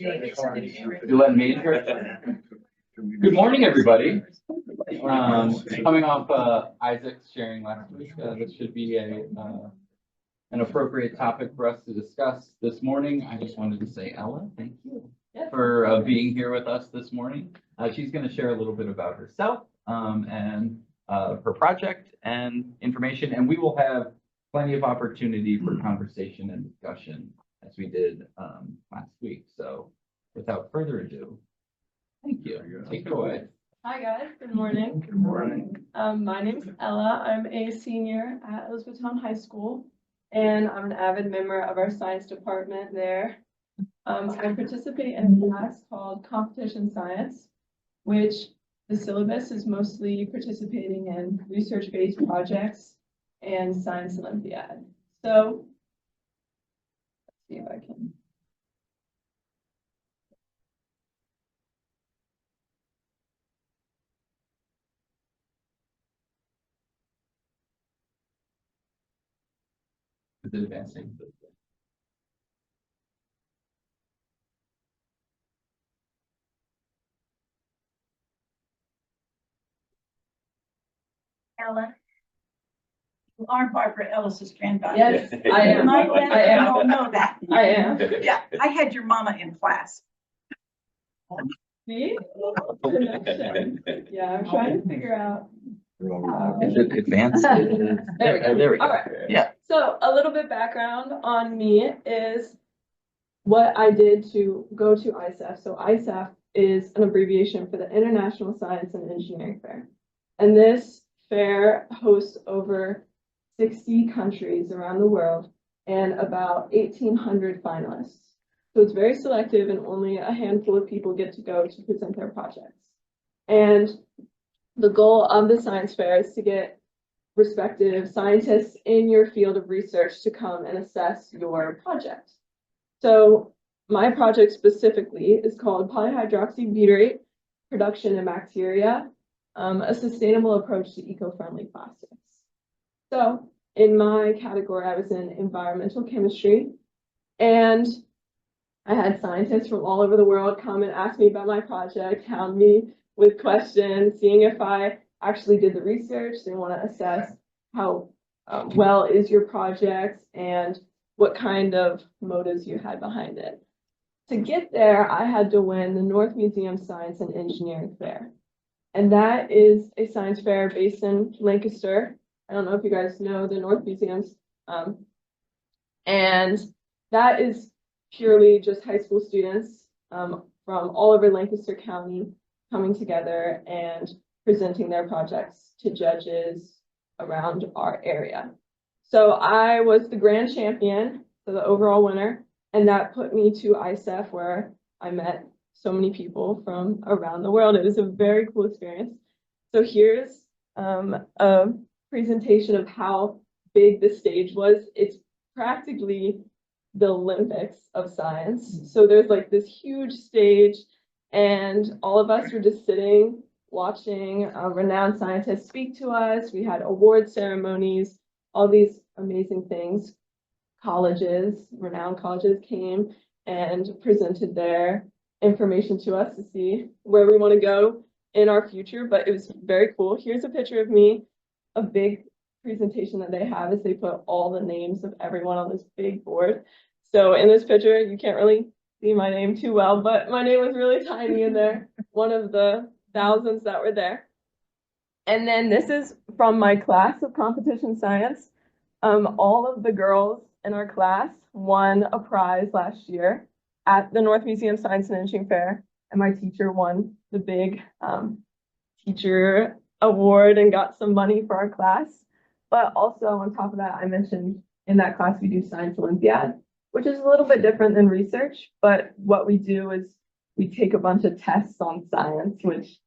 You let me in here? Good morning, everybody. Coming off Isaac's sharing last week, this should be an appropriate topic for us to discuss this morning. I just wanted to say, Ella, thank you for being here with us this morning. She's going to share a little bit about herself and her project and information, and we will have plenty of opportunity for conversation and discussion as we did last week. So without further ado, thank you. Take it away. Hi guys, good morning. Good morning. My name is Ella. I'm a senior at Etown High School, and I'm an avid member of our science department there. I participate in a class called Competition Science, which the syllabus is mostly participating in research-based projects and Science Olympiad. So, let's see if I can. Is it advancing? Ella, you are Barbara Ellis's granddaughter. Yes, I am. My dad, I am. don't know that. I am. Yeah, I had your mama in class. See? Connection. Yeah, I'm trying to figure out. Is it advanced? There we go. There we go. All right. Yeah. So a little bit background on me is what I did to go to ISEF. So ISEF is an abbreviation for the International Science and Engineering Fair. And this fair hosts over 60 countries around the world and about 1,800 finalists. So it's very selective and only a handful of people get to go to present their projects. And the goal of the science fair is to get respective scientists in your field of research to come and assess your project. So my project specifically is called polyhydroxybutyrate production in bacteria, a sustainable approach to eco-friendly plastics. So in my category, I was in environmental chemistry, and I had scientists from all over the world come and ask me about my project, hound me with questions, seeing if I actually did the research. They want to assess how well is your project and what kind of motives you had behind it. To get there, I had to win the North Museum Science and Engineering Fair. And that is a science fair based in Lancaster. I don't know if you guys know the North Museums. And that is purely just high school students from all over Lancaster County coming together and presenting their projects to judges around our area. So I was the grand champion, so the overall winner, and that put me to ISEF, where I met so many people from around the world. It was a very cool experience. So here's a presentation of how big the stage was. It's practically the Olympics of science. So there's like this huge stage, and all of us were just sitting, watching renowned scientists speak to us. We had award ceremonies, all these amazing things. Colleges, renowned colleges came and presented their information to us to see where we want to go in our future, but it was very cool. Here's a picture of me. A big presentation that they have is they put all the names of everyone on this big board. So in this picture, you can't really see my name too well, but my name was really tiny in there, one of the thousands that were there. And then this is from my class of competition science. All of the girls in our class won a prize last year at the North Museum Science and Engineering Fair, and my teacher won the big teacher award and got some money for our class. But also on top of that, I mentioned in that class we do Science Olympiad, which is a little bit different than research, but what we do is we take a bunch of tests on science, which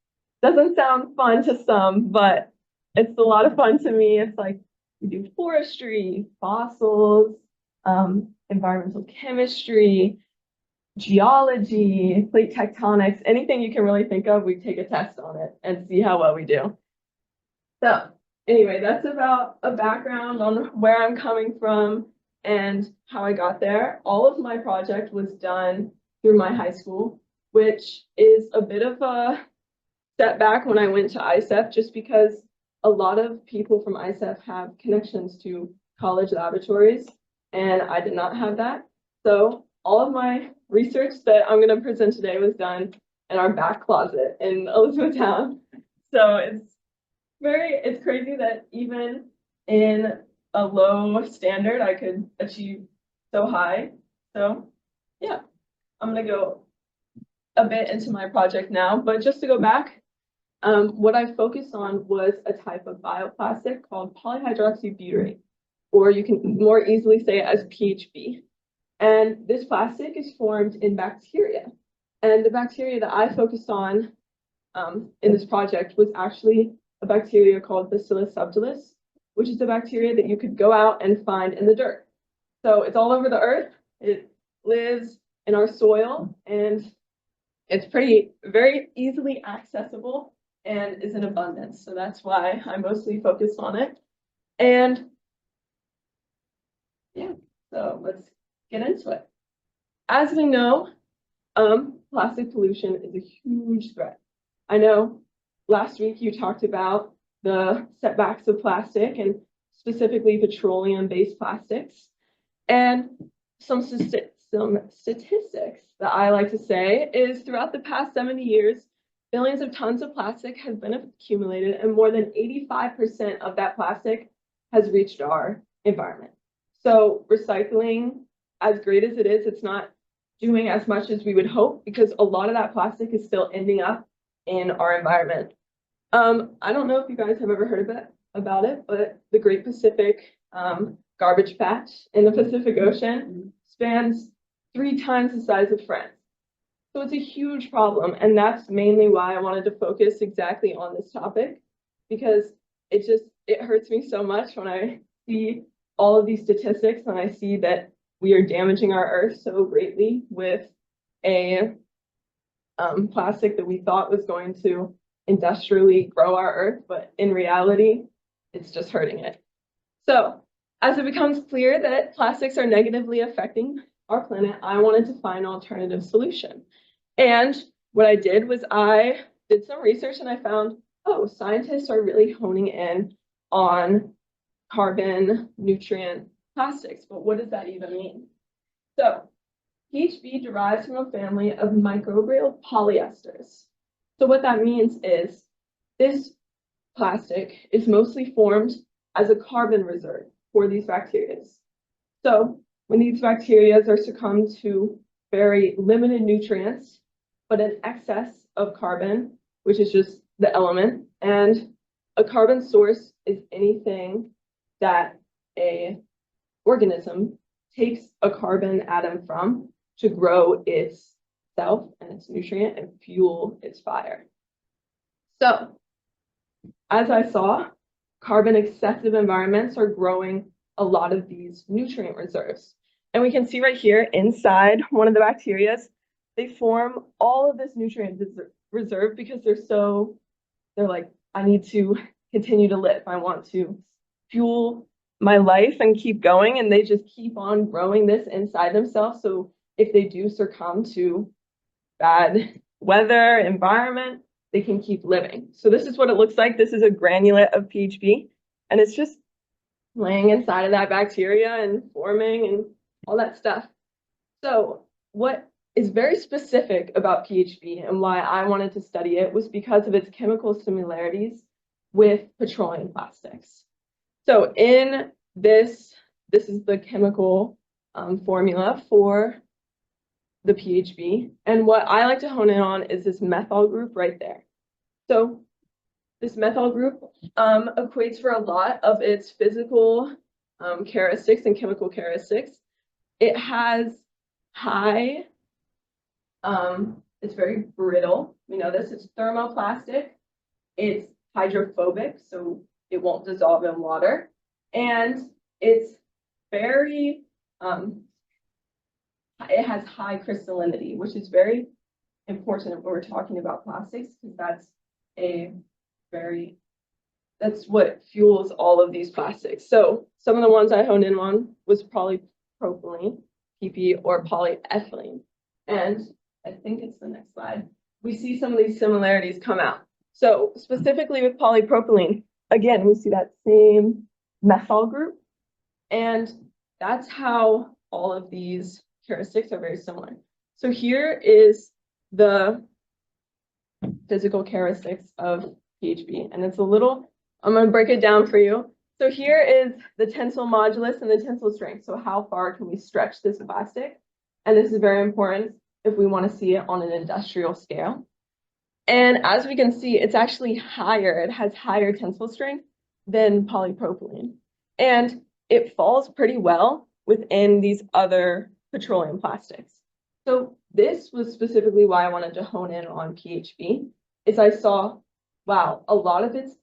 doesn't sound fun to some, but it's a lot of fun to me. It's like we do forestry, fossils, environmental chemistry, geology, plate tectonics, anything you can really think of, we take a test on it and see how well we do. So anyway, that's about a background on where I'm coming from and how I got there. All of my project was done through my high school, which is a bit of a setback when I went to ISEF, just because a lot of people from ISEF have connections to college laboratories, and I did not have that. So all of my research that I'm going to present today was done in our back closet in Elizabethtown. So it's crazy that even in a low standard, I could achieve so high. So yeah, I'm going to go a bit into my project now, but just to go back, what I focused on was a type of bioplastic called polyhydroxybutyrate, or you can more easily say it as PHB. And this plastic is formed in bacteria. And the bacteria that I focused on in this project was actually a bacteria called Bacillus subtilis, which is a bacteria that you could go out and find in the dirt. So it's all over the earth. It lives in our soil, and it's very easily accessible and is in abundance. So that's why I mostly focused on it. And yeah, so let's get into it. As we know, plastic pollution is a huge threat. I know last week you talked about the setbacks of plastic and specifically petroleum-based plastics. And some statistics that I like to say is throughout the past 70 years, billions of tons of plastic has been accumulated, and more than 85% of that plastic has reached our environment. So recycling, as great as it is, it's not doing as much as we would hope, because a lot of that plastic is still ending up in our environment. I don't know if you guys have ever heard about it, but the Great Pacific garbage patch in the Pacific Ocean spans 3 times the size of France. So it's a huge problem, and that's mainly why I wanted to focus exactly on this topic, because it hurts me so much when I see all of these statistics and I see that we are damaging our earth so greatly with a plastic that we thought was going to industrially grow our earth, but in reality, it's just hurting it. So as it becomes clear that plastics are negatively affecting our planet, I wanted to find an alternative solution. And what I did was I did some research and I found, oh, scientists are really honing in on carbon nutrient plastics. But what does that even mean? So PHB derives from a family of microbial polyesters. So what that means is this plastic is mostly formed as a carbon reserve for these bacteria. So when these bacteria are succumbed to very limited nutrients, but an excess of carbon, which is just the element, and a carbon source is anything that a organism takes a carbon atom from to grow itself and its nutrient and fuel its fire. So as I saw, carbon excessive environments are growing a lot of these nutrient reserves. And we can see right here inside one of the bacteria, they form all of this nutrient reserve because they're like, I need to continue to live. I want to fuel my life and keep going. And they just keep on growing this inside themselves. So if they do succumb to bad weather, environment, they can keep living. So this is what it looks like. This is a granulate of PHB, and it's just laying inside of that bacteria and forming and all that stuff. So what is very specific about PHB and why I wanted to study it was because of its chemical similarities with petroleum plastics. So in this is the chemical formula for the PHB. And what I like to hone in on is this methyl group right there. So this methyl group equates for a lot of its physical characteristics and chemical characteristics. It has high, it's very brittle. We know this, it's thermoplastic. It's hydrophobic, so it won't dissolve in water. And it's very, it has high crystallinity, which is very important when we're talking about plastics, because that's what fuels all of these plastics. So some of the ones I honed in on was polypropylene, PP, or polyethylene. And I think it's the next slide, we see some of these similarities come out. So specifically with polypropylene, again, we see that same methyl group. And that's how all of these characteristics are very similar. So here is the physical characteristics of PHB. And it's a little, I'm going to break it down for you. So here is the tensile modulus and the tensile strength. So how far can we stretch this plastic? And this is very important if we want to see it on an industrial scale. And as we can see, it's actually higher. It has higher tensile strength than polypropylene. And it falls pretty well within these other petroleum plastics. So this was specifically why I wanted to hone in on PHB, is I saw, wow, a lot of its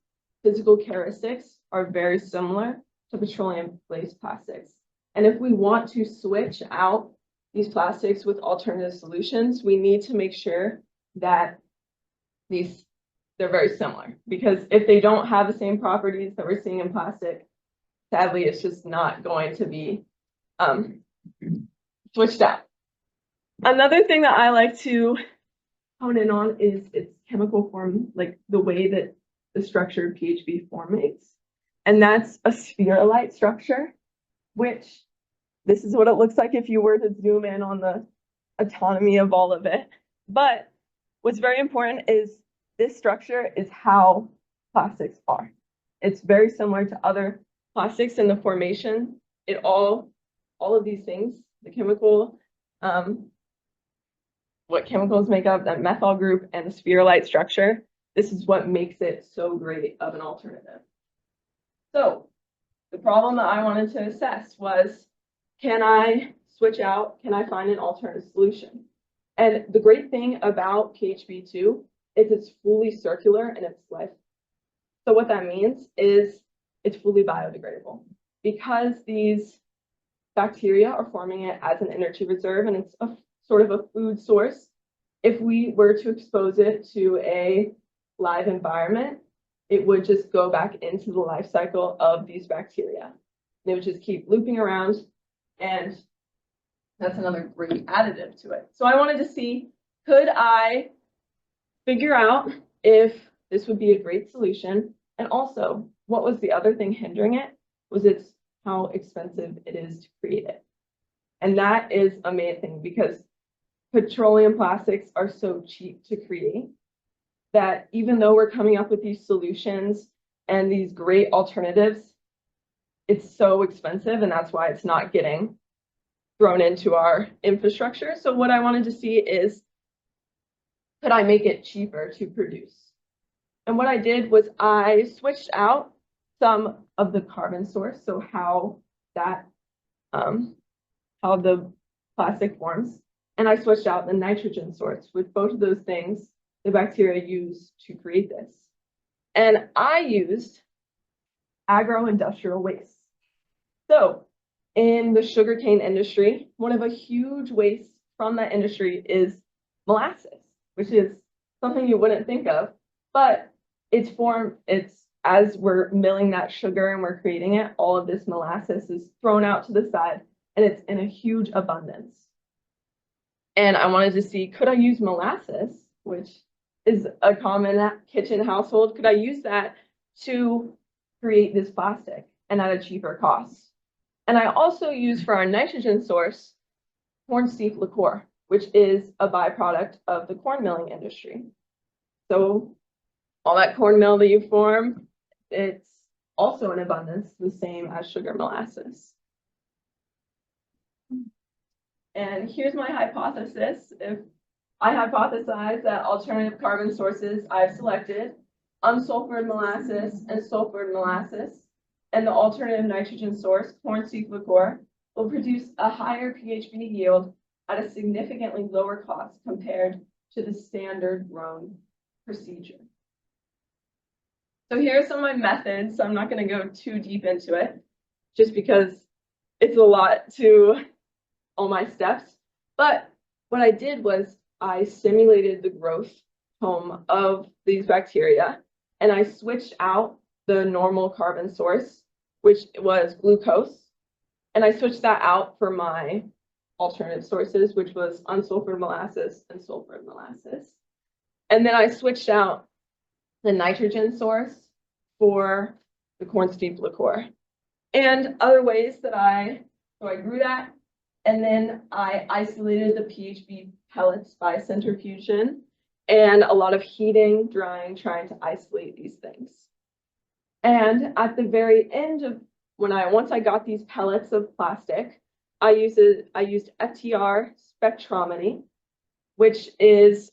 physical characteristics are very similar to petroleum-based plastics. And if we want to switch out these plastics with alternative solutions, we need to make sure that they're very similar, because if they don't have the same properties that we're seeing in plastic, sadly, it's just not going to be switched out. Another thing that I like to hone in on is its chemical form, like the way that the structured PHB formates. And that's a spherulite structure, which this is what it looks like if you were to zoom in on the autonomy of all of it. But what's very important is this structure is how plastics are. It's very similar to other plastics in the formation. It all of these things, the chemical, what chemicals make up that methyl group and the spherulite structure, this is what makes it so great of an alternative. So the problem that I wanted to assess was, can I switch out? Can I find an alternative solution? And the great thing about PHB2 is it's fully circular in its life. So what that means is it's fully biodegradable, because these bacteria are forming it as an energy reserve, and it's a sort of a food source. If we were to expose it to a live environment, it would just go back into the life cycle of these bacteria. They would just keep looping around, and that's another great additive to it. So I wanted to see, could I figure out if this would be a great solution? And also, what was the other thing hindering it? Was it's how expensive it is to create it. And that is a main thing, because petroleum plastics are so cheap to create that even though we're coming up with these solutions and these great alternatives, it's so expensive, and that's why it's not getting thrown into our infrastructure. So what I wanted to see is, could I make it cheaper to produce? And what I did was I switched out some of the carbon source, so how that how the plastic forms, and I switched out the nitrogen source. With both of those things, the bacteria use to create this. And I used agro-industrial waste. So in the sugarcane industry, one of a huge waste from that industry is molasses, which is something you wouldn't think of, but it's as we're milling that sugar and we're creating it, all of this molasses is thrown out to the side, and it's in a huge abundance. And I wanted to see, could I use molasses, which is a common kitchen household, could I use that to create this plastic and at a cheaper cost? And I also use for our nitrogen source corn seed liqueur, which is a byproduct of the corn milling industry. So all that corn meal that you form, it's also in abundance, the same as sugar molasses. And here's my hypothesis. If I hypothesize that alternative carbon sources I've selected, unsulfured molasses and sulfured molasses, and the alternative nitrogen source, corn seed liqueur, will produce a higher PHB yield at a significantly lower cost compared to the standard grown procedure. So here are some of my methods. So I'm not going to go too deep into it, just because it's a lot to all my steps. But what I did was I simulated the growth home of these bacteria, and I switched out the normal carbon source, which was glucose, and I switched that out for my alternative sources, which was unsulfured molasses and sulfured molasses. And then I switched out the nitrogen source for the corn steep liqueur. And other ways that I grew that, and then I isolated the PHB pellets by centrifugation and a lot of heating, drying, trying to isolate these things. And at the very end of once I got these pellets of plastic, I used FTR spectrometry, which is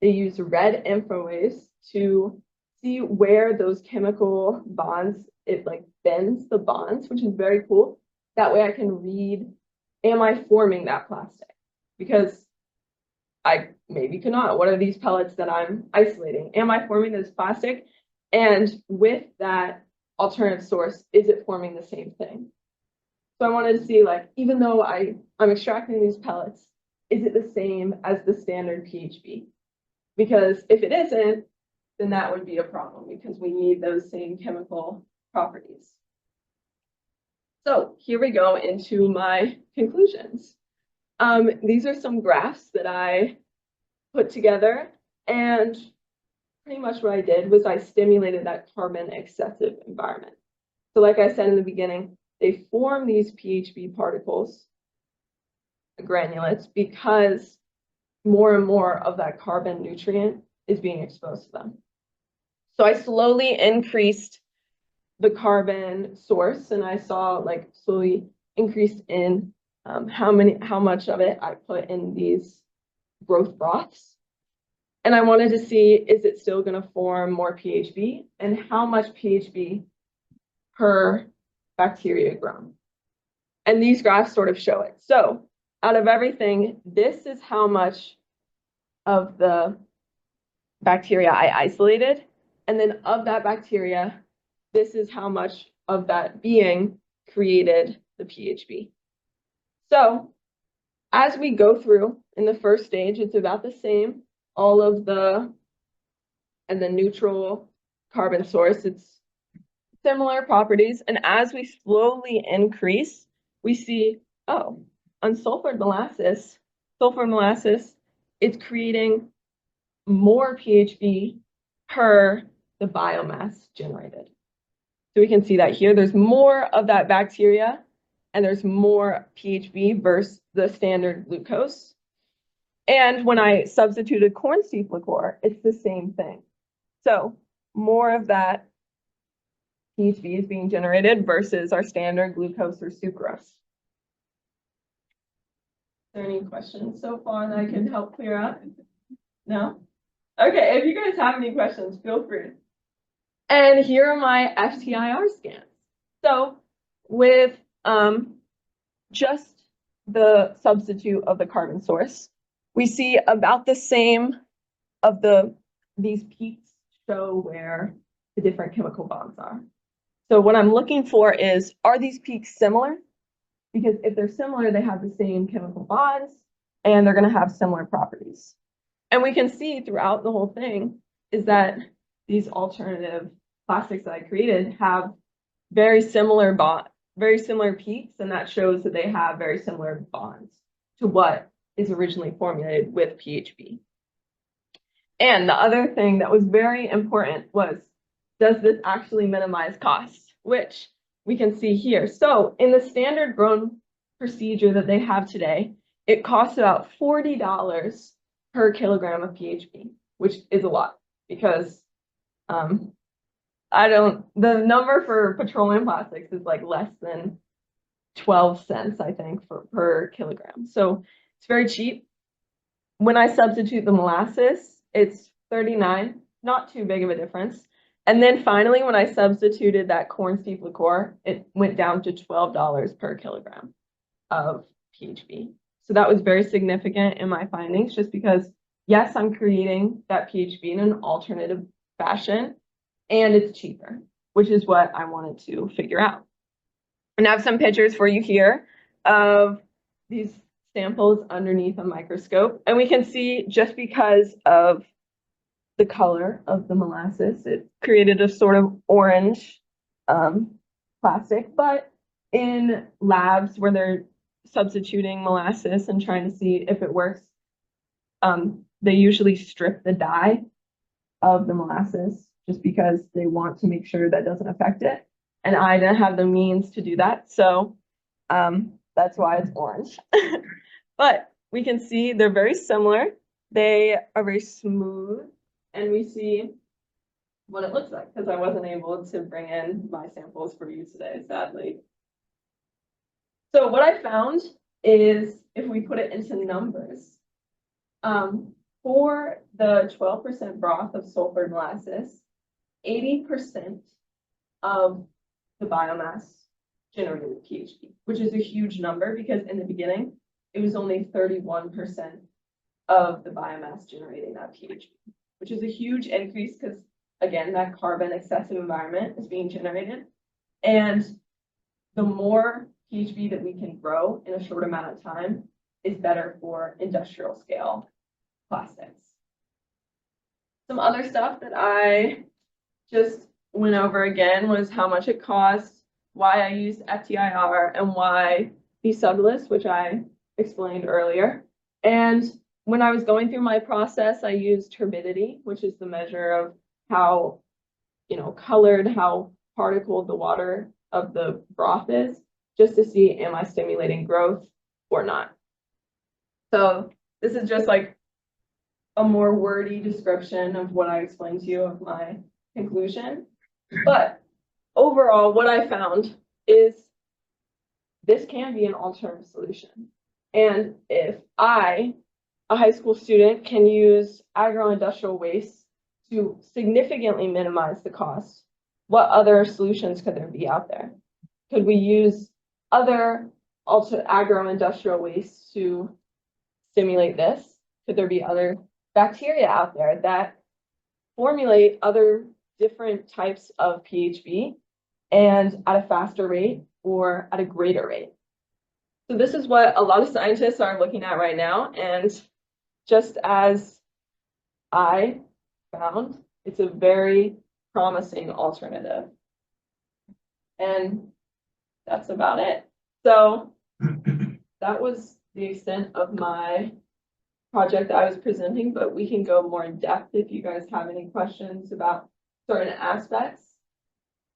they use red infrawaves to see where those chemical bonds, it like bends the bonds, which is very cool. That way I can read, am I forming that plastic? Because I maybe cannot. What are these pellets that I'm isolating? Am I forming this plastic? And with that alternative source, is it forming the same thing? So I wanted to see, like, even though I'm extracting these pellets, is it the same as the standard PHB? Because if it isn't, then that would be a problem because we need those same chemical properties. So here we go into my conclusions. These are some graphs that I put together, and pretty much what I did was I stimulated that carbon excessive environment. So like I said in the beginning, they form these PHB particles, granulates, because more and more of that carbon nutrient is being exposed to them. So I slowly increased the carbon source, and I saw like slowly increased in how much of it I put in these growth broths. And I wanted to see, is it still going to form more PHB, and how much PHB per bacteria grown. And these graphs sort of show it. So out of everything, this is how much of the bacteria I isolated. And then of that bacteria, this is how much of that being created the PHB. So as we go through in the first stage, it's about the same. All of the neutral carbon source, it's similar properties. And as we slowly increase, we see, oh, unsulfured molasses, sulfur molasses, it's creating more PHB per the biomass generated. So we can see that here, there's more of that bacteria and there's more PHB versus the standard glucose. And when I substituted corn steep liqueur, it's the same thing. So more of that PHB is being generated versus our standard glucose or sucrose. Is there any questions so far that I can help clear up? No? Okay, if you guys have any questions, feel free. And here are my FTIR scans. So with just the substitute of the carbon source, we see about the same of these peaks show where the different chemical bonds are. So what I'm looking for is, are these peaks similar? Because if they're similar, they have the same chemical bonds and they're going to have similar properties. And we can see throughout the whole thing is that these alternative plastics that I created have very similar peaks, and that shows that they have very similar bonds to what is originally formulated with PHB. And the other thing that was very important was, does this actually minimize costs? Which we can see here. So in the standard grown procedure that they have today, it costs about $40 per kilogram of PHB, which is a lot because the number for petroleum plastics is like less than 12 cents, I think, per kilogram. So it's very cheap. When I substitute the molasses, it's 39, not too big of a difference. And then finally, when I substituted that corn steep liqueur, it went down to $12 per kilogram of PHB. So that was very significant in my findings, just because, yes, I'm creating that PHB in an alternative fashion, and it's cheaper, which is what I wanted to figure out. And I have some pictures for you here of these samples underneath a microscope. And we can see, just because of the color of the molasses, it created a sort of orange plastic. But in labs where they're substituting molasses and trying to see if it works, they usually strip the dye of the molasses just because they want to make sure that doesn't affect it. And I didn't have the means to do that, so that's why it's orange. But we can see they're very similar. They are very smooth, and we see what it looks like because I wasn't able to bring in my samples for you today, sadly. So what I found is if we put it into numbers, for the 12% broth of sulfur molasses, 80% of the biomass generated PHP, which is a huge number because in the beginning, it was only 31% of the biomass generating that PHP, which is a huge increase because, again, that carbon excessive environment is being generated. And the more PHP that we can grow in a short amount of time is better for industrial scale plastics. Some other stuff that I just went over again was how much it costs, why I used FTIR, and why the sublist, which I explained earlier. And when I was going through my process, I used turbidity, which is the measure of how, colored, how particled the water of the broth is, just to see, am I stimulating growth or not? So this is just like a more wordy description of what I explained to you of my conclusion. But overall, what I found is this can be an alternative solution. And if I, a high school student, can use agro-industrial waste to significantly minimize the cost, what other solutions could there be out there? Could we use other agro-industrial waste to stimulate this? Could there be other bacteria out there that formulate other different types of PHB and at a faster rate or at a greater rate? So this is what a lot of scientists are looking at right now. And just as I found, it's a very promising alternative. And that's about it. So that was the extent of my project that I was presenting, but we can go more in depth if you guys have any questions about certain aspects.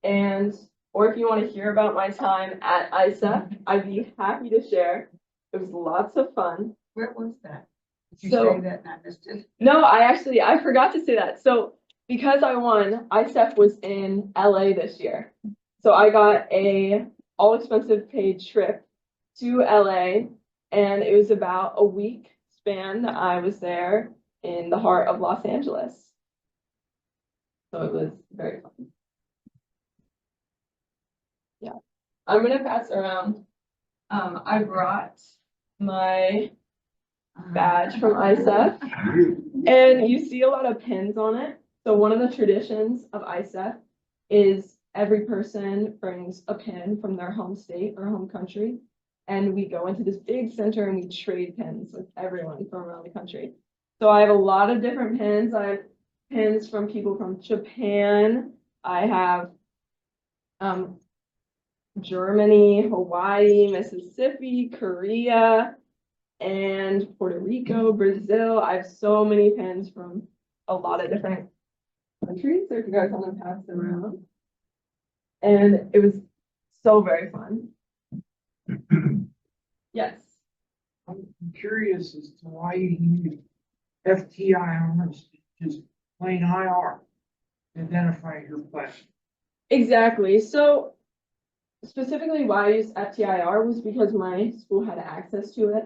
And, or if you want to hear about my time at ISEF, I'd be happy to share. It was lots of fun. Where was that? Did you So- say that and I missed it? No, I forgot to say that. So because I won, ISEF was in LA this year. So I got a all expensive paid trip to LA, and it was about a week span that I was there in the heart of Los Angeles. So it was very fun. Yeah, I'm gonna pass around. I brought my badge from ISEF, and you see a lot of pins on it. So one of the traditions of ISEF is every person brings a pin from their home state or home country, and we go into this big center and we trade pins with everyone from around the country. So I have a lot of different pins. I have pins from people from Japan. I have Germany, Hawaii, Mississippi, Korea, and Puerto Rico, Brazil. I have so many pins from a lot of different countries. So if you guys want to pass them around. And it was so very fun. Yes. I'm curious as to why you use FTIR, just plain IR, to identify your plastic. Exactly. So specifically why I used FTIR was because my school had access to it.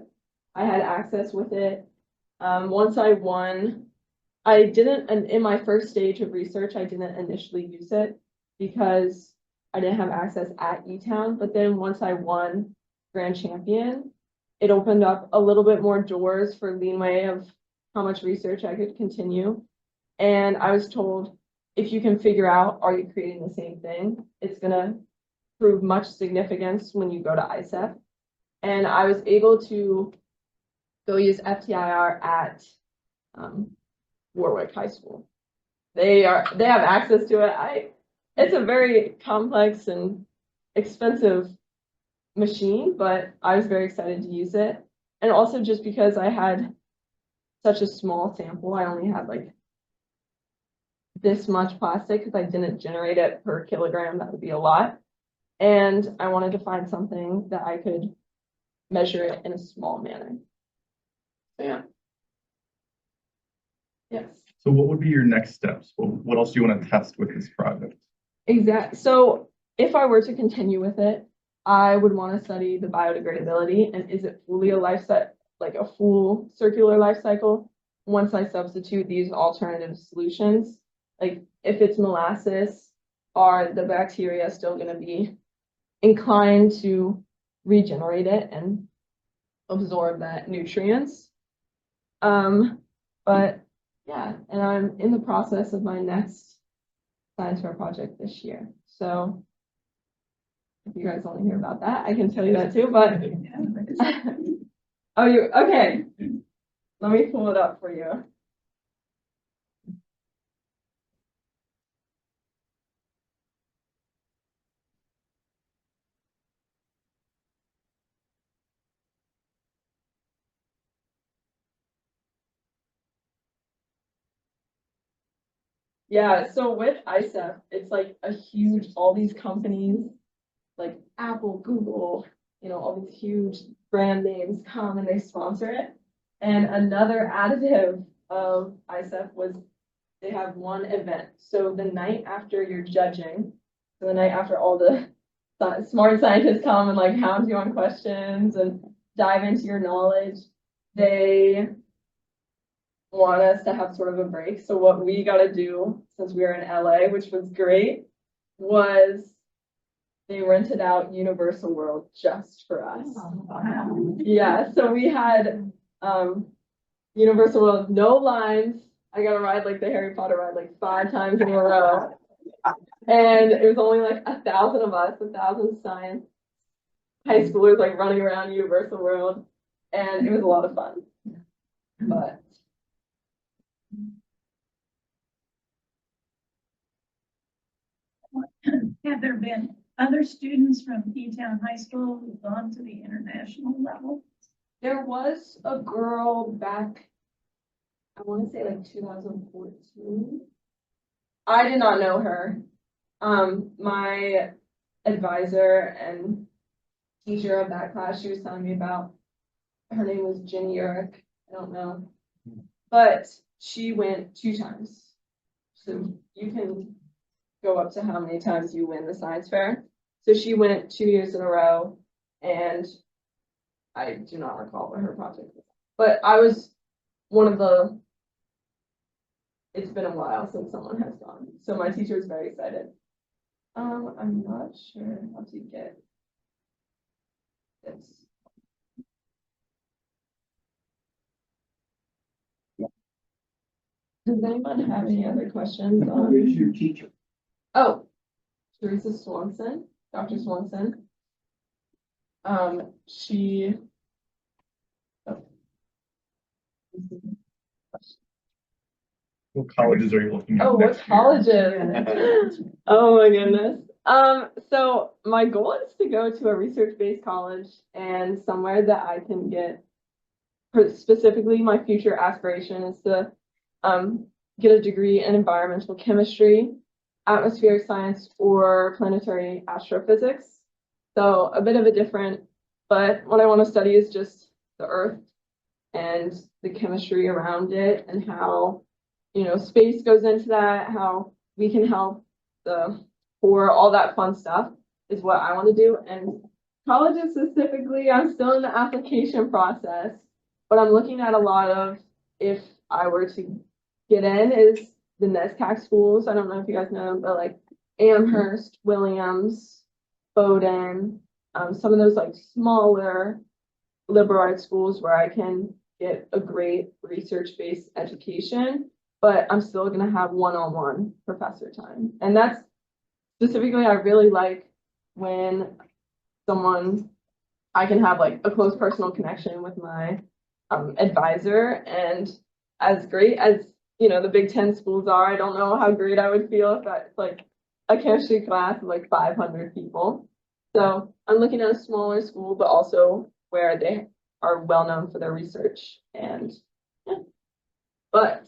I had access with it. Once I won, I didn't, and in my first stage of research, I didn't initially use it because I didn't have access at Etown. But then once I won Grand Champion, it opened up a little bit more doors for leeway of how much research I could continue. And I was told, if you can figure out, are you creating the same thing? It's gonna prove much significance when you go to ISEF. And I was able to go use FTIR at Warwick High School. They have access to it. It's a very complex and expensive machine, but I was very excited to use it. And also just because I had such a small sample, I only had like this much plastic because I didn't generate it per kilogram. That would be a lot. And I wanted to find something that I could measure it in a small manner. So yeah. Yes. So what would be your next steps? What else do you want to test with this project? Exactly. So if I were to continue with it, I would want to study the biodegradability and is it fully a life set, like a full circular life cycle once I substitute these alternative solutions. Like if it's molasses, are the bacteria still going to be inclined to regenerate it and absorb that nutrients? But yeah, and I'm in the process of my next science fair project this year. So if you guys want to hear about that, I can tell you that too, but oh, you okay. Let me pull it up for you. Yeah, so with ISEF, it's like a huge, all these companies like Apple, Google, all these huge brand names come and they sponsor it. And another additive of ISEF was they have one event. So the night after you're judging, so the night after all the smart scientists come and like hound you on questions and dive into your knowledge, they want us to have sort of a break. So what we got to do, since we were in LA, which was great, was they rented out Universal World just for us. Yeah, so we had Universal World, no lines. I got to ride like the Harry Potter ride like 5 times in a row. And it was only like 1,000 of us, 1,000 science high schoolers like running around Universal World. And it was a lot of fun. But Have there been other students from Etown High School who've gone to the international level? there was a girl back, I want to say like 2014. I did not know her. My advisor and teacher of that class, she was telling me about, her name was Jenny Urich. I don't know. But she went 2 times. So you can go up to how many times you win the science fair. So she went 2 years in a row, and I do not recall what her project was. But I was one of the, it's been a while since someone has gone. So my teacher was very excited. I'm not sure how to get this. Does anyone have any other questions on? Who is your teacher? Oh, Teresa Swanson, Dr. Swanson. She. Oh. What colleges are you looking at? Oh, what next year? colleges? Oh my goodness. So my goal is to go to a research-based college and somewhere that I can get, specifically my future aspiration is to get a degree in environmental chemistry, atmospheric science, or planetary astrophysics. So a bit of a different, but what I want to study is just the Earth and the chemistry around it and how, space goes into that, how we can help the poor, all that fun stuff is what I want to do. And colleges specifically, I'm still in the application process, but I'm looking at a lot of, if I were to get in, is the NESCAC schools. I don't know if you guys know them, but like Amherst, Williams, Bowdoin, some of those like smaller liberal arts schools where I can get a great research-based education, but I'm still going to have one-on-one professor time. And that's specifically, I really like when I can have like a close personal connection with my advisor. And as great as, the Big Ten schools are, I don't know how great I would feel if that's like a chemistry class of like 500 people. So I'm looking at a smaller school, but also where they are well known for their research and, yeah. But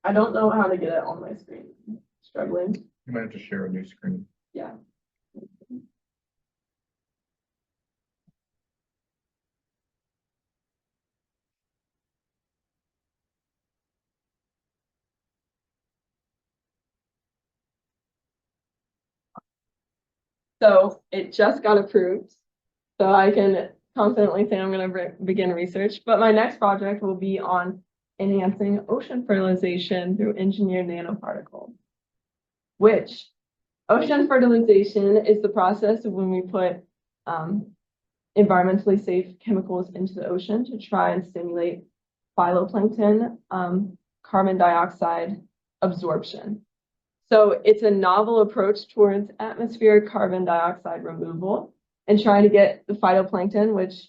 I don't know how to get it on my screen. Struggling. You might have to share a new screen. Yeah. So it just got approved. So I can confidently say I'm going to begin research. But my next project will be on enhancing ocean fertilization through engineered nanoparticles, which ocean fertilization is the process of when we put environmentally safe chemicals into the ocean to try and stimulate phytoplankton carbon dioxide absorption. So it's a novel approach towards atmospheric carbon dioxide removal and trying to get the phytoplankton, which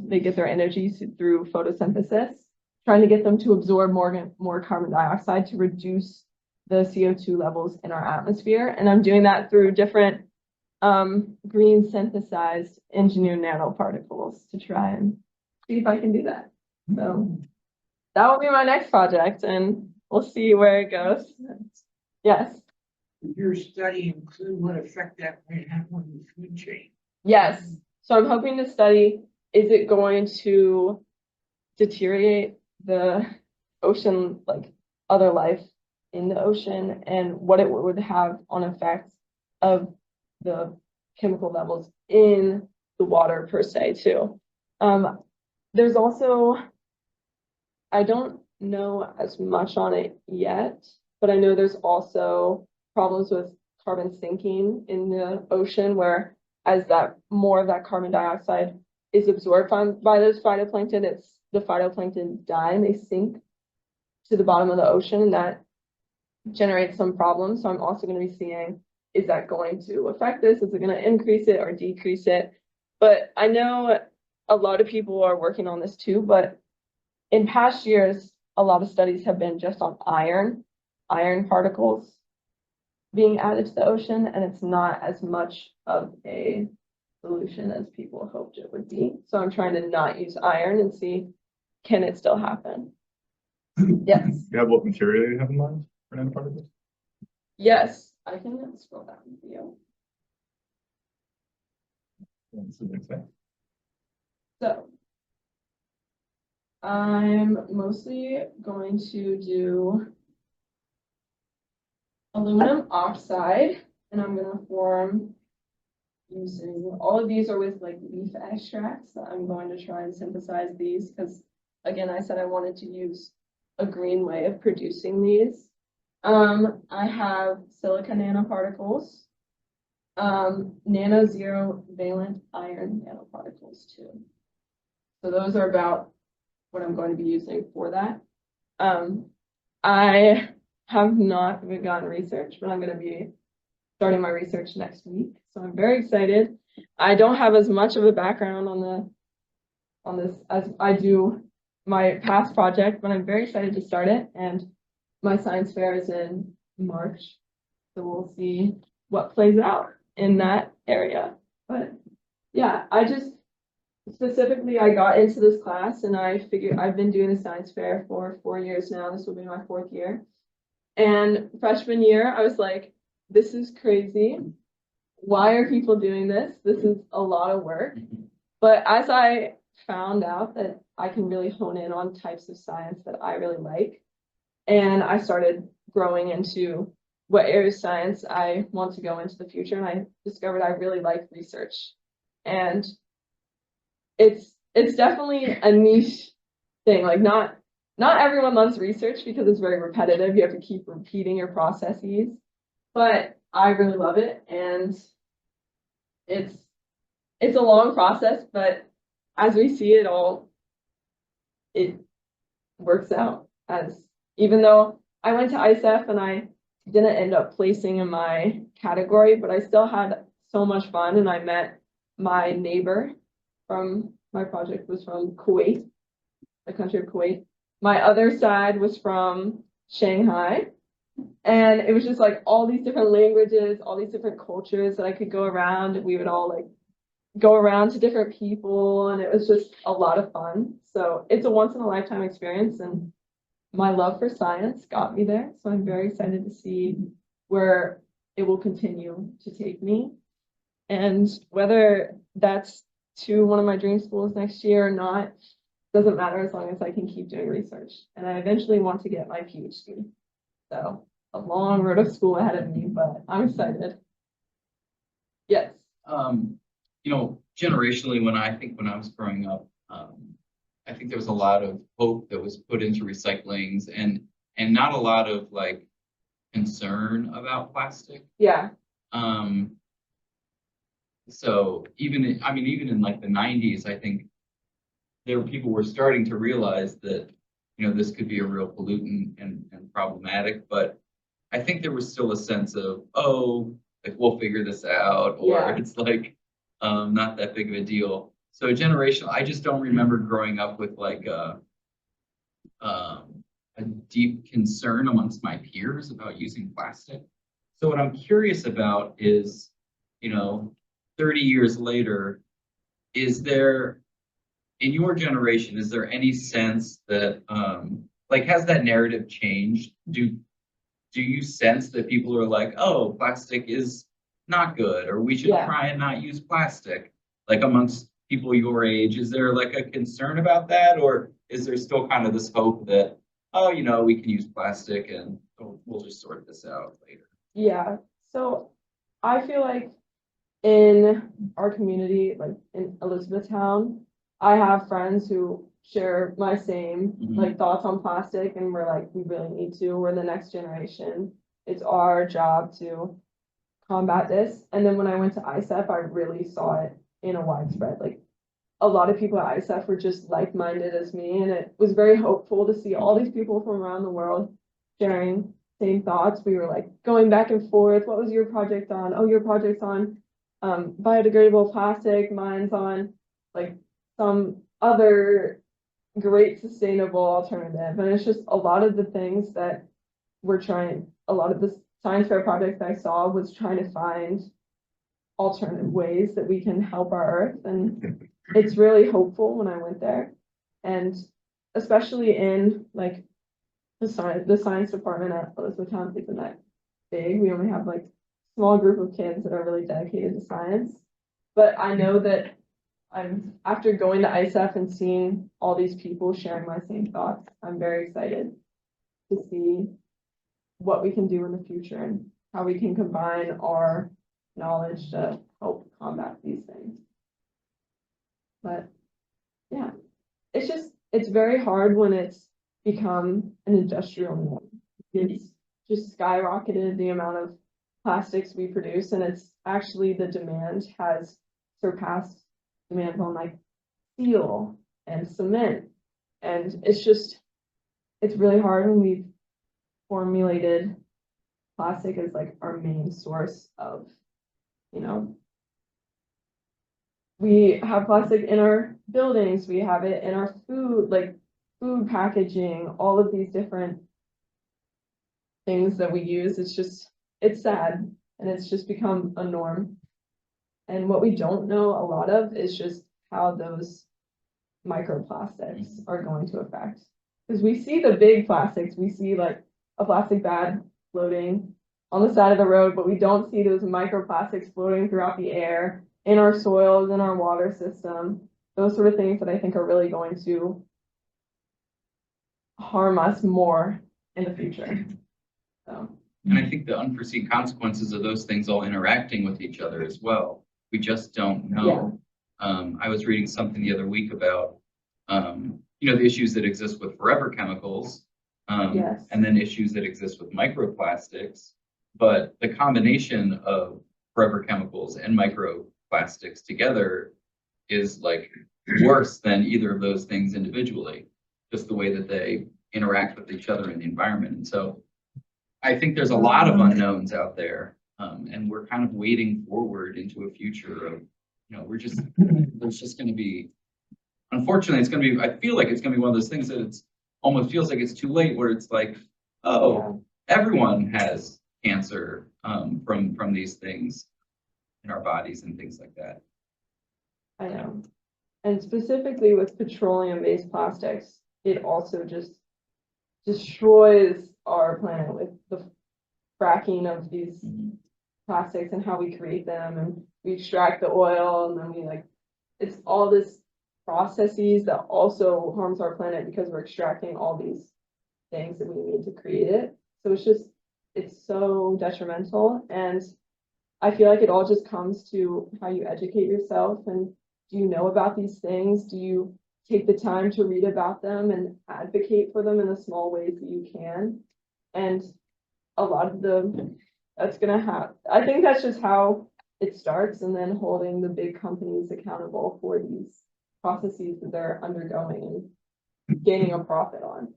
they get their energy through photosynthesis, trying to get them to absorb more carbon dioxide to reduce the CO2 levels in our atmosphere. And I'm doing that through different green synthesized engineered nanoparticles to try and see if I can do that. So that will be my next project, and we'll see where it goes. Yes. Does your study include what effect that might have on the food chain? Yes. So I'm hoping to study, is it going to deteriorate the ocean, like other life in the ocean, and what it would have on effects of the chemical levels in the water per se too. There's also, I don't know as much on it yet, but I know there's also problems with carbon sinking in the ocean, where as that more of that carbon dioxide is absorbed by those phytoplankton, the phytoplankton die and they sink to the bottom of the ocean, and that generates some problems. So I'm also going to be seeing, is that going to affect this? Is it going to increase it or decrease it? But I know a lot of people are working on this too, but in past years, a lot of studies have been just on iron particles being added to the ocean, and it's not as much of a solution as people hoped it would be. So I'm trying to not use iron and see, can it still happen? Yes. You have what material you have in mind for nanoparticles? Yes. I can scroll down the video. This is exciting. So I'm mostly going to do aluminum oxide, and I'm going to form using, all of these are with like leaf extracts. I'm going to try and synthesize these because, again, I said I wanted to use a green way of producing these. I have silica nanoparticles, nano zero valent iron nanoparticles too. So those are about what I'm going to be using for that. I have not begun research, but I'm going to be starting my research next week. So I'm very excited. I don't have as much of a background on this as I do my past project, but I'm very excited to start it. And my science fair is in March, so we'll see what plays out in that area. But yeah, I just specifically, I got into this class and I figured I've been doing the science fair for 4 years now. This will be my 4th year. And freshman year, I was like, this is crazy. Why are people doing this? This is a lot of work. But as I found out that I can really hone in on types of science that I really like, and I started growing into what area of science I want to go into the future, and I discovered I really like research. And it's definitely a niche thing. Like not everyone loves research because it's very repetitive. You have to keep repeating your processes, but I really love it, and it's a long process, but as we see it all, it works out. As even though I went to ISEF and I didn't end up placing in my category, but I still had so much fun, and I met my neighbor from my project was from Kuwait, the country of Kuwait. My other side was from Shanghai, And it was just like all these different languages, all these different cultures that I could go around. We would all like go around to different people, and it was just a lot of fun. So it's a once in a lifetime experience, and my love for science got me there. So I'm very excited to see where it will continue to take me. And whether that's to one of my dream schools next year or not, doesn't matter as long as I can keep doing research. And I eventually want to get my PhD. So a long road of school ahead of me, but I'm excited. Yes. Generationally, when I was growing up, I think there was a lot of hope that was put into recyclings and not a lot of like concern about plastic. Yeah. So even in like the 90s, I think people were starting to realize that, this could be a real pollutant and problematic, but I think there was still a sense of, oh, like we'll figure this out, or Yeah. it's like not that big of a deal. So generational, I just don't remember growing up with like a deep concern amongst my peers about using plastic. So what I'm curious about is, 30 years later, is there, in your generation, is there any sense that, like, has that narrative changed? Do you sense that people are like, oh, plastic is not good, or we should Yeah. try and not use plastic? Like amongst people your age, is there like a concern about that, or is there still kind of this hope that, oh, we can use plastic and we'll just sort this out later? Yeah. So I feel like in our community, like in Elizabethtown, I have friends who share my same Mhm. like thoughts on plastic, and we're like, we really need to. We're the next generation. It's our job to combat this. And then when I went to ISEF, I really saw it in a widespread. Like a lot of people at ISEF were just like-minded as me, and it was very hopeful to see all these people from around the world sharing same thoughts. We were like going back and forth. What was your project on? Oh, your project's on biodegradable plastic. Mine's on like some other great sustainable alternative. And it's just a lot of the things that we're trying, a lot of the science fair projects that I saw was trying to find alternative ways that we can help our earth. And it's really hopeful when I went there. And especially in like the science department at Elizabethtown isn't that big. We only have like small group of kids that are really dedicated to science. But I know that after going to ISEF and seeing all these people sharing my same thoughts, I'm very excited to see what we can do in the future and how we can combine our knowledge to help combat these things. But yeah, it's very hard when it's become an industrial norm. It's just skyrocketed the amount of plastics we produce, and it's actually the demand has surpassed demand on like steel and cement. And it's really hard when we've formulated plastic as like our main source of, we have plastic in our buildings, we have it in our food, like food packaging, all of these different things that we use. It's sad, and it's just become a norm. And what we don't know a lot of is just how those microplastics are going to affect. Because we see the big plastics, we see like a plastic bag floating on the side of the road, but we don't see those microplastics floating throughout the air, in our soils, in our water system, those sort of things that I think are really going to harm us more in the future. So. And I think the unforeseen consequences of those things all interacting with each other as well. We just don't know. I was reading something the other week about, the issues that exist with forever chemicals, Yes. and then issues that exist with microplastics. But the combination of forever chemicals and microplastics together is like worse than either of those things individually, just the way that they interact with each other in the environment. And so I think there's a lot of unknowns out there, and we're kind of wading forward into a future of, there's just going to be, unfortunately, it's going to be, I feel like it's going to be one of those things that it's almost feels like it's too late, where it's like, oh, everyone has cancer from these things in our bodies and things like that. I know. And specifically with petroleum-based plastics, it also just destroys our planet with the fracking of these plastics and how we create them, and we extract the oil, and then we like, it's all this processes that also harms our planet because we're extracting all these things that we need to create it. So it's so detrimental, and I feel like it all just comes to how you educate yourself, and do you know about these things? Do you take the time to read about them and advocate for them in the small ways that you can? And a lot of I think that's just how it starts, and then holding the big companies accountable for these processes that they're undergoing and gaining a profit on.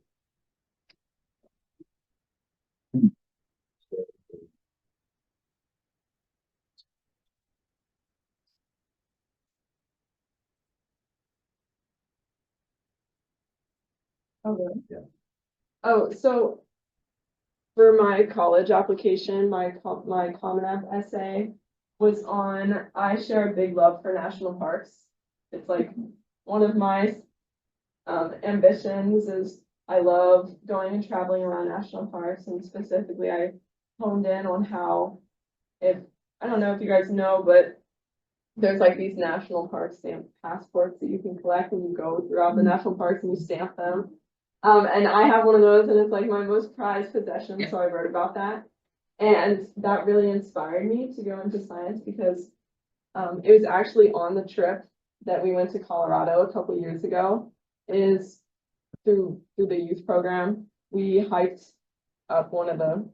Oh, really? Yeah. Oh, so for my college application, my Common App essay was on, I share a big love for national parks. It's like one of my ambitions is I love going and traveling around national parks, and specifically I honed in on how, I don't know if you guys know, but there's like these national park stamp passports that you can collect when you go throughout the national parks and you stamp them. And I have one of those, and it's like my most prized possession, so I wrote about that. And that really inspired me to go into science because it was actually on the trip that we went to Colorado a couple years ago, is through the youth program. We hiked up one of the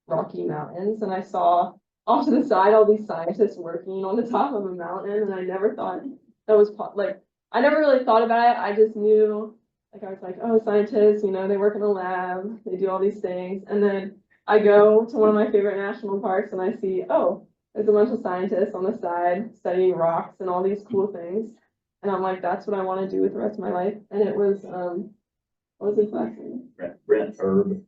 Rocky Mountains, and I saw off to the side all these scientists working on the top of a mountain, and I never thought that was like, I never really thought about it. I just knew, like, I was like, oh, scientists, you know, they work in a lab, they do all these things. And then I go to one of my favorite national parks and I see, oh, there's a bunch of scientists on the side studying rocks and all these cool things. And I'm like, that's what I want to do with the rest of my life. And it was, what was his last name? Brent Herb.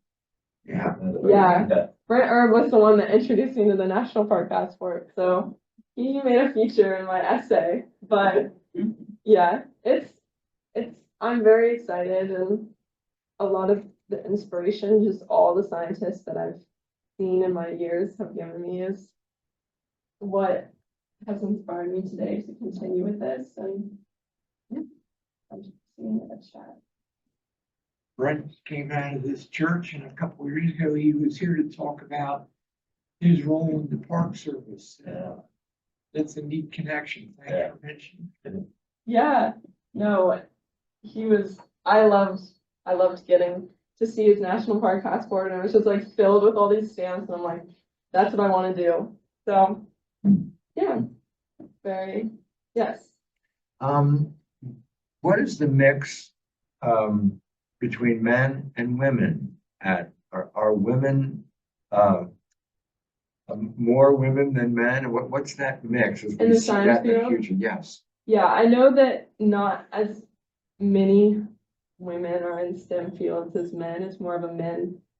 Yeah. Yeah. Brent Herb was the one that introduced me to the National Park Passport. So he made a feature in my essay. But yeah, I'm very excited, and a lot of the inspiration, just all the scientists that I've seen in my years have given me, is what has inspired me today to continue with this. And yeah, I'm just seeing a chat. Brent came out of this church, and a couple of years ago, he was here to talk about his role in the Park Service. That's a neat connection. Thanks for mentioning. Yeah, no, I loved getting to see his national park passport, and it was just like filled with all these stamps, and I'm like, that's what I want to do. So yeah, yes. What is the mix between men and women are women more women than men? What's that mix? As In we the see science that in the field? future, yes. Yeah, I know that not as many women are in STEM fields as men. It's more of a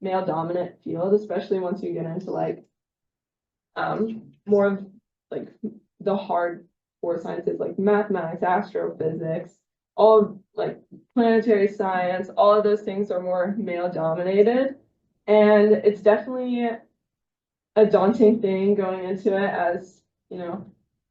male dominant field, especially once you get into like more of like the hardcore sciences like mathematics, astrophysics, all like planetary science. All of those things are more male dominated, and it's definitely a daunting thing going into it as, you know,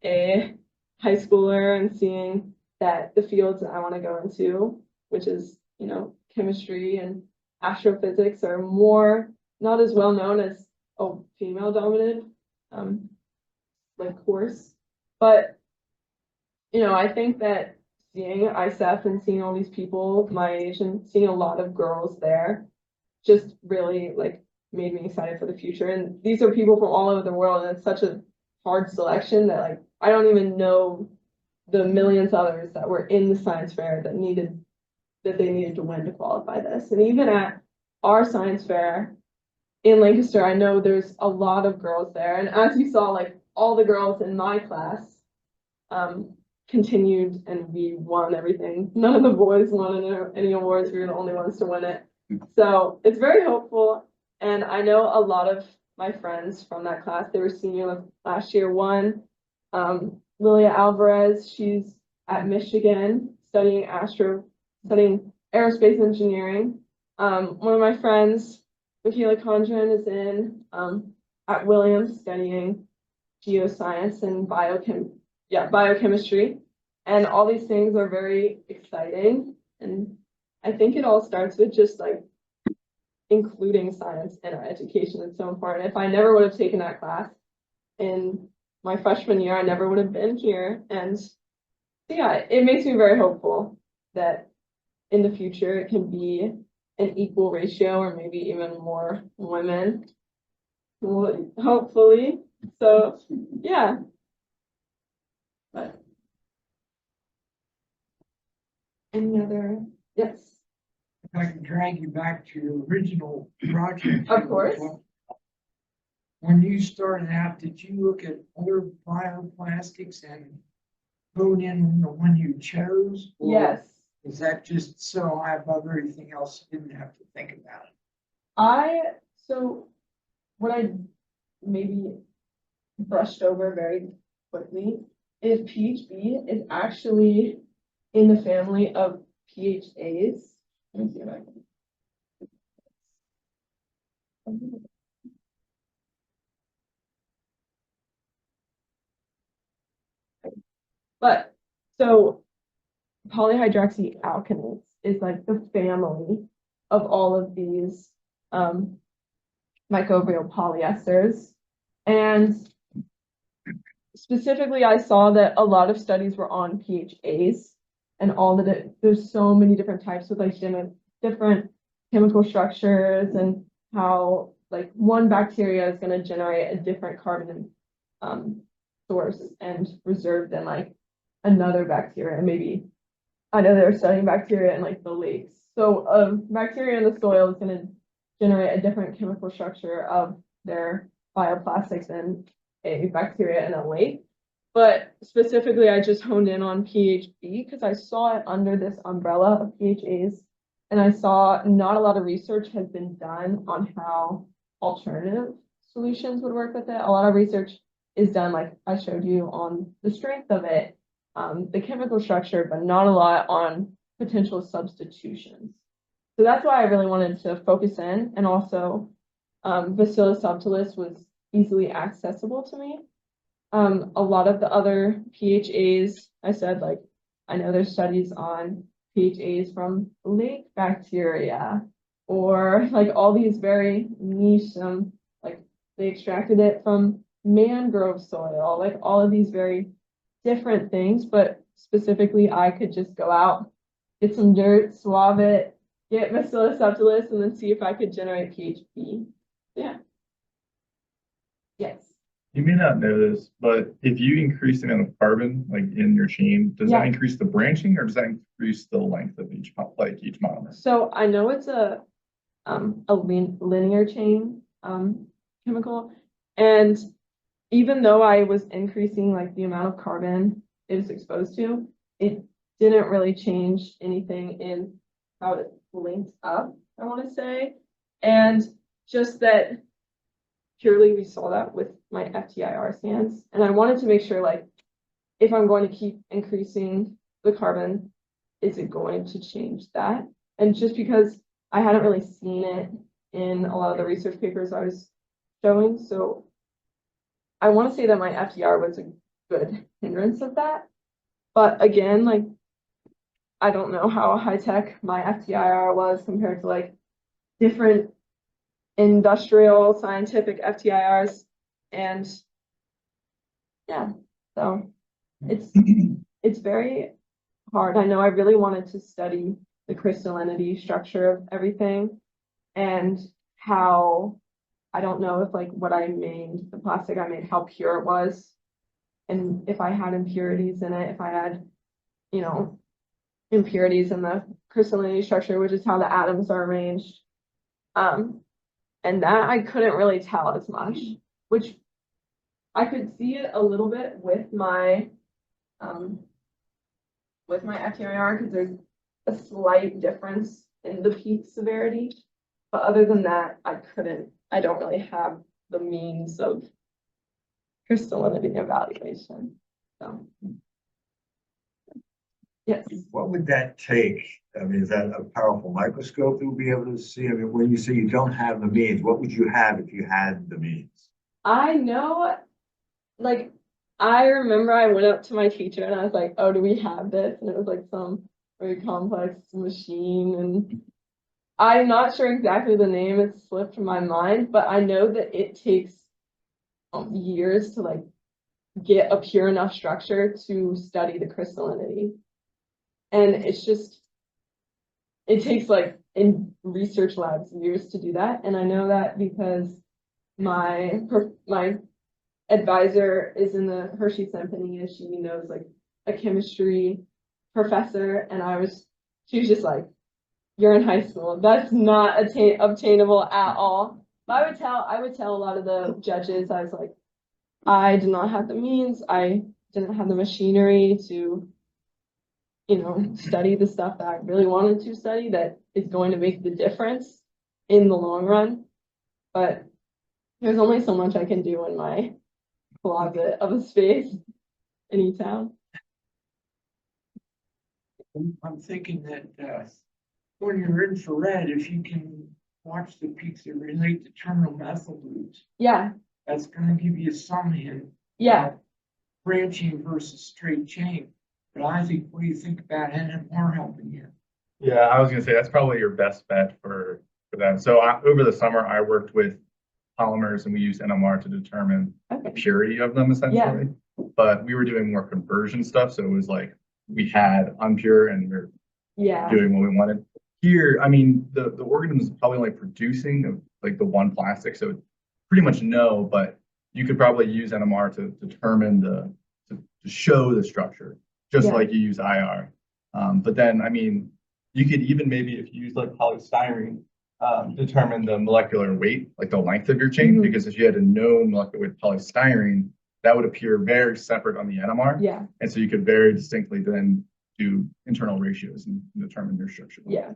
a high schooler, and seeing that the fields that I want to go into, which is, you know, chemistry and astrophysics, are not as well known as a female dominated like course. But you know, I think that seeing ISEF and seeing all these people my age and seeing a lot of girls there just really like made me excited for the future. And these are people from all over the world, and it's such a hard selection that like I don't even know the millions others that were in the science fair that they needed to win to qualify this. And even at our science fair in Lancaster, I know there's a lot of girls there. And as you saw, like all the girls in my class continued, and we won everything. None of the boys won any awards. We were the only ones to win it. So it's very hopeful. And I know a lot of my friends from that class, they were senior last year. One, Lilia Alvarez, she's at Michigan studying aerospace engineering. One of my friends, Michaela Condren, is at Williams studying geoscience and biochemistry. And all these things are very exciting. And I think it all starts with just like including science in our education. It's so important. If I never would have taken that class in my freshman year, I never would have been here. And yeah, it makes me very hopeful that in the future it can be an equal ratio or maybe even more women. Hopefully. So yeah. But any other, yes. If I can drag you back to your original project. Of course. When you started out, did you look at other bioplastics and hone in on the one you chose? Or Yes. is that just so high above everything else you didn't have to think about it? So what I maybe brushed over very quickly is PHB is actually in the family of PHAs. Let me see if I can. But so polyhydroxyalkanates is like the family of all of these microbial polyesters. And specifically, I saw that a lot of studies were on PHAs and all that there's so many different types with like different chemical structures and how like one bacteria is going to generate a different carbon source and reserve than like another bacteria. And maybe I know they're studying bacteria in like the lakes. So bacteria in the soil is going to generate a different chemical structure of their bioplastics than a bacteria in a lake. But specifically, I just honed in on PHB because I saw it under this umbrella of PHAs. And I saw not a lot of research has been done on how alternative solutions would work with it. A lot of research is done, like I showed you, on the strength of it, the chemical structure, but not a lot on potential substitutions. So that's why I really wanted to focus in, and also Bacillus subtilis was easily accessible to me. A lot of the other PHAs, I said, like, I know there's studies on PHAs from lake bacteria, or like all these very niche, like they extracted it from mangrove soil, like all of these very different things, but specifically I could just go out, get some dirt, swab it, get Bacillus subtilis, and then see if I could generate PHB. Yeah. Yes. You may not know this, but if you increase the amount of carbon like in your chain, does that increase the branching or does that increase the length of each monomer? So I know it's a linear chain chemical, and even though I was increasing like the amount of carbon it was exposed to, it didn't really change anything in how it linked up, I want to say. And just that purely we saw that with my FTIR scans. And I wanted to make sure, like, if I'm going to keep increasing the carbon, is it going to change that? And just because I hadn't really seen it in a lot of the research papers I was showing, so I want to say that my FTR was a good hindrance of that. But again, like, I don't know how high tech my FTIR was compared to like different industrial scientific FTIRs. And yeah, so it's very hard. I know I really wanted to study the crystallinity structure of everything and how, I don't know if like what I made, the plastic I made, how pure it was. And if I had impurities in it, if I had, you know, impurities in the crystallinity structure, which is how the atoms are arranged. And that I couldn't really tell as much, which I could see it a little bit with my FTIR because there's a slight difference in the peak severity. But other than that, I don't really have the means of crystallinity evaluation, so. Yes, What would that take? I mean, is that a powerful microscope that would be able to see? I mean, when you say you don't have the means, what would you have if you had the means? I know, like, I remember I went up to my teacher and I was like, oh, do we have this? And it was like some very complex machine, and I'm not sure exactly the name, it slipped my mind, but I know that it takes years to like get a pure enough structure to study the crystallinity. And it's just, it takes like in research labs years to do that. And I know that because my advisor is in the Hershey Symphony and she knows like a chemistry professor. And she was just like, you're in high school. That's not obtainable at all. But I would tell a lot of the judges, I was like, I did not have the means. I didn't have the machinery to, study the stuff that I really wanted to study that is going to make the difference in the long run. But there's only so much I can do in my closet of a space in Etown. I'm thinking that, when you're infrared, if you can watch the peaks that relate to terminal methyl groups, Yeah, that's gonna give you some hint. yeah. about Branching versus straight chain. But Isaac, what do you think about NMR helping you? Yeah, I was gonna say that's probably your best bet for that. So over the summer, I worked with polymers and we used NMR to determine the Okay. purity of them essentially. But we were doing more conversion stuff, so it was like we had unpure and we're Yeah, doing what we wanted. Here, I mean, the organism is probably only producing like the one plastic, so pretty much no, but you could probably use NMR to determine to show the structure, just Yeah. like you use IR. But then, I mean, you could even maybe if you use like polystyrene, determine the molecular weight, like the length of your chain, Mhm. because if you had a known molecular weight polystyrene, that would appear very separate on the NMR. yeah, And so you could very distinctly then do internal ratios and determine your structure. yeah,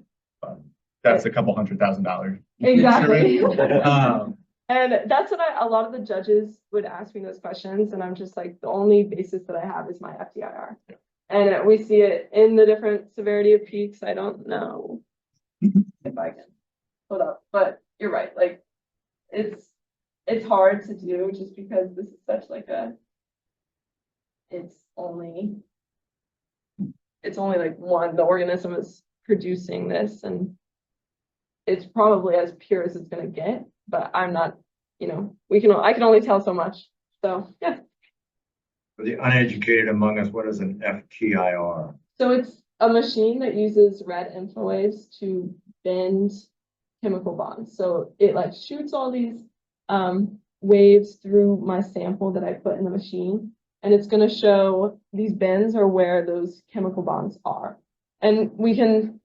That's a couple $100,000. exactly. Um, And that's what a lot of the judges would ask me those questions, and I'm just like, the only basis that I have is my FTIR. And we see it in the different severity of peaks. I don't know if I can put up, but you're right, like, it's hard to do just because this is such like it's only like one, the organism is producing this, and it's probably as pure as it's gonna get, but I'm not, I can only tell so much. So, yeah. For the uneducated among us, what is an FTIR? So it's a machine that uses red infrawaves to bend chemical bonds. So it like shoots all these waves through my sample that I put in the machine, and it's going to show these bends are where those chemical bonds are. And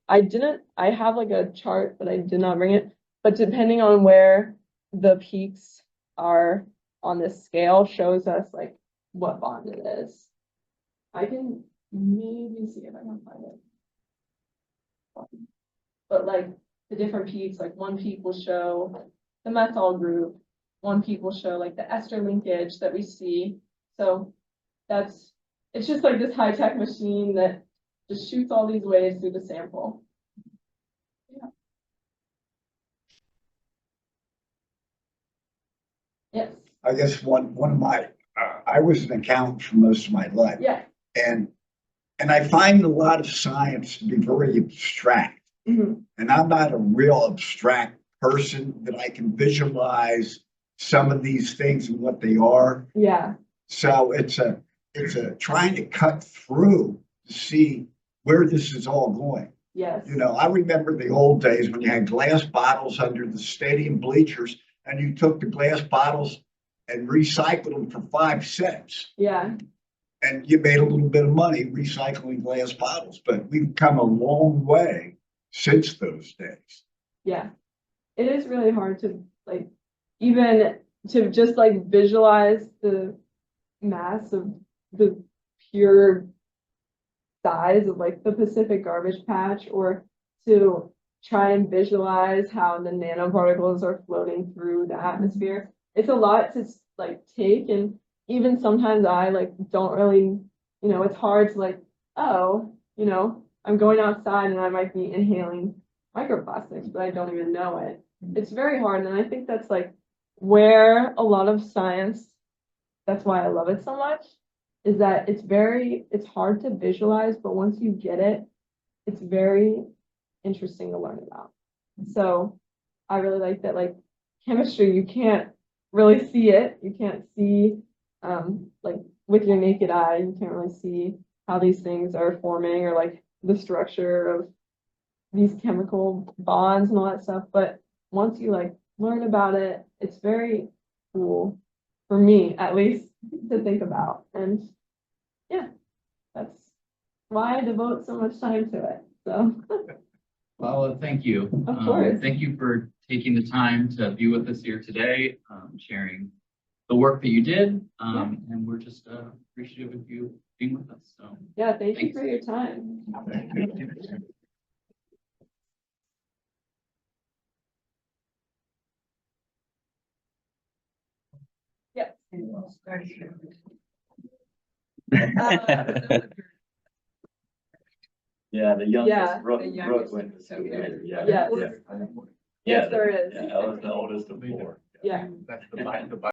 I have like a chart, but I did not bring it. But depending on where the peaks are on this scale shows us like what bond it is. I can maybe see if I can find it. But like the different peaks, like one peak will show the methyl group, one peak will show like the ester linkage that we see. So it's just like this high-tech machine that just shoots all these waves through the sample. Yeah. Yes. I guess one of my, I was an accountant for most of my life. Yeah. And I find a lot of science to be very abstract. Mhm. And I'm not a real abstract person that I can visualize some of these things and what they are. Yeah. So it's a trying to cut through to see where this is all going. Yes. I remember the old days when you had glass bottles under the stadium bleachers and you took the glass bottles and recycled them for 5 cents. Yeah. And you made a little bit of money recycling glass bottles, but we've come a long way since those days. Yeah. It is really hard to like, even to just like visualize the mass of the pure size of like the Pacific garbage patch, or to try and visualize how the nanoparticles are floating through the atmosphere. It's a lot to like take, and even sometimes I like don't really, it's hard to like, oh, I'm going outside and I might be inhaling microplastics, but I don't even know it. It's very hard, and I think that's like where a lot of science, that's why I love it so much, is that it's hard to visualize, but once you get it, it's very interesting to learn about. So I really like that, like chemistry, you can't really see it. You can't see, like with your naked eye, you can't really see how these things are forming or like the structure of these chemical bonds and all that stuff. But once you like learn about it, it's very cool for me, at least, to think about. And yeah, that's why I devote so much time to it. So Well, thank you. Of course. Thank you for taking the time to be with us here today, sharing the work that you did. And we're just appreciative of you being with us. So yeah, thank you Thanks. for your time. Yes. Yeah, the Yeah, youngest, Brooke, the Brooke youngest. went to seminary, yeah. Yes. Yeah. Yes, there is. Yeah, I was the oldest of four. Yeah. That's the